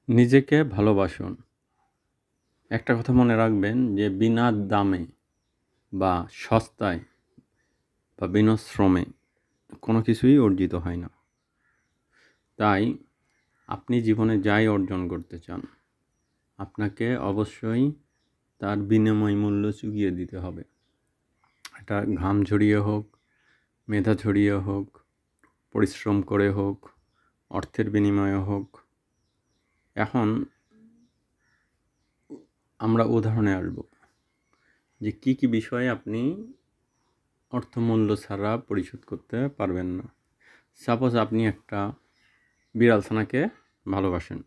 নিজেকে ভালোবাসুন। একটা কথা মনে রাখবেন যে বিনা দামে বা সস্তায় বা বিনা শ্রমে কোনো কিছুই অর্জিত হয় না। তাই আপনি জীবনে যাই অর্জন করতে চান, আপনাকে অবশ্যই তার বিনিময় মূল্য চুকিয়ে দিতে হবে। এটা ঘাম ঝরিয়ে হোক, মেধা ঝরিয়ে হোক, পরিশ্রম করে হোক, অর্থের বিনিময়ে হোক। এখন আমরা উদাহরণে আসব যে কী বিষয়ে আপনি অর্থমূল্য ছাড়া পরিশোধ করতে পারবেন না। সাপোজ আপনি একটা বিড়াল ছানাকে ভালোবাসেন,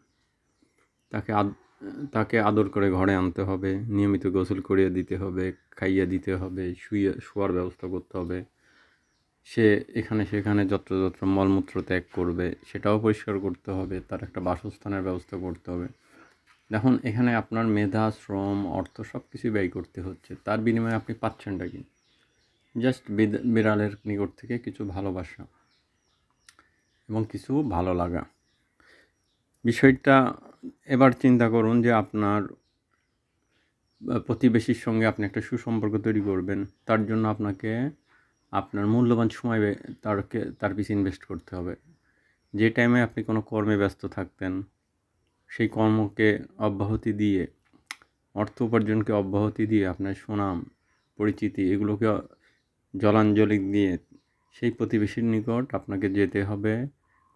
তাকে আদর করে ঘরে আনতে হবে, নিয়মিত গোসল করিয়ে দিতে হবে, খাইয়ে দিতে হবে, শোয়ার ব্যবস্থা করতে হবে। সে এখানে সেখানে যত্র মলমূত্র ত্যাগ করবে, সেটাও পরিষ্কার করতে হবে, তার একটা বাসস্থানের ব্যবস্থা করতে হবে। দেখুন, এখানে আপনার মেধা, শ্রম, অর্থ সব কিছুই ব্যয় করতে হচ্ছে। তার বিনিময়ে আপনি পাচ্ছেনটা কি? জাস্ট বিড়ালের নিকট থেকে কিছু ভালোবাসা এবং কিছু ভালো লাগা। বিষয়টা এবার চিন্তা করুন যে আপনার প্রতিবেশীর সঙ্গে আপনি একটা সুসম্পর্ক তৈরি করবেন। তার জন্য আপনাকে আপনার মূল্যবান সময় তার পিছনে ইনভেস্ট করতে হবে। যে টাইমে আপনি কোনো কর্মে ব্যস্ত থাকতেন, সেই কর্মকে অব্যাহতি দিয়ে, অর্থ উপার্জনকে অব্যাহতি দিয়ে আপনার সুনাম, পরিচিতি এগুলোকে জলাঞ্জলি দিয়ে সেই প্রতিবেশীর নিকট আপনাকে যেতে হবে,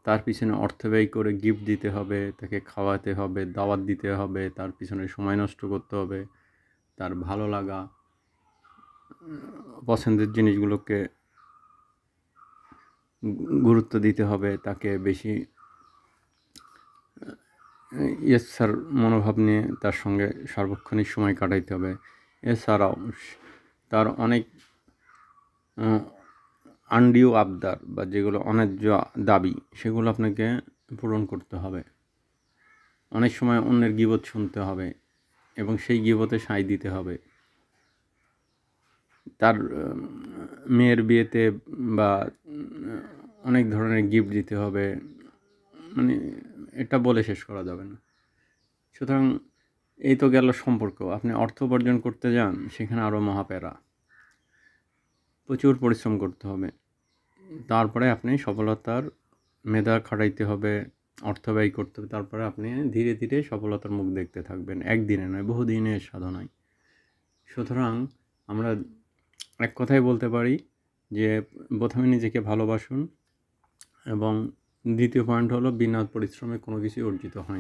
তার পিছনে অর্থ ব্যয় করে গিফট দিতে হবে, তাকে খাওয়াতে হবে, দাওয়াত দিতে হবে, তার পিছনে সময় নষ্ট করতে হবে, তার ভালো লাগা, পছন্দের জিনিসগুলোকে গুরুত্ব দিতে হবে, তাকে বেশি ইয়েস স্যার মনোভাব নিয়ে তার সঙ্গে সার্বক্ষণিক সময় কাটাইতে হবে। এছাড়াও তার অনেক আনডিউ আবদার বা যেগুলো অন্যায্য দাবি, সেগুলো আপনাকে পূরণ করতে হবে। অনেক সময় অন্যের গীবত শুনতে হবে এবং সেই গীবতে সায় দিতে হবে। তার মেয়ের বিয়েতে বা অনেক ধরনের গিফট দিতে হবে, মানে এটা বলে শেষ করা যাবে না। সুতরাং এই তো গেল সম্পর্ক। আপনি অর্থ উপার্জন করতে যান, সেখানে আরও মহাপ্যারা, প্রচুর পরিশ্রম করতে হবে। তারপরে আপনি সফলতার মেধা খাটাইতে হবে, অর্থ ব্যয় করতে হবে, তারপরে আপনি ধীরে ধীরে সফলতার মুখ দেখতে থাকবেন। একদিনে নয়, বহুদিনের সাধনায়। সুতরাং আমরা এক কথায় বলতে পারি যে প্রথমে নিজেকে ভালোবাসুন এবং দ্বিতীয় পয়েন্ট হলো বিনা পরিশ্রমে কোনো কিছুই অর্জিত হয় না।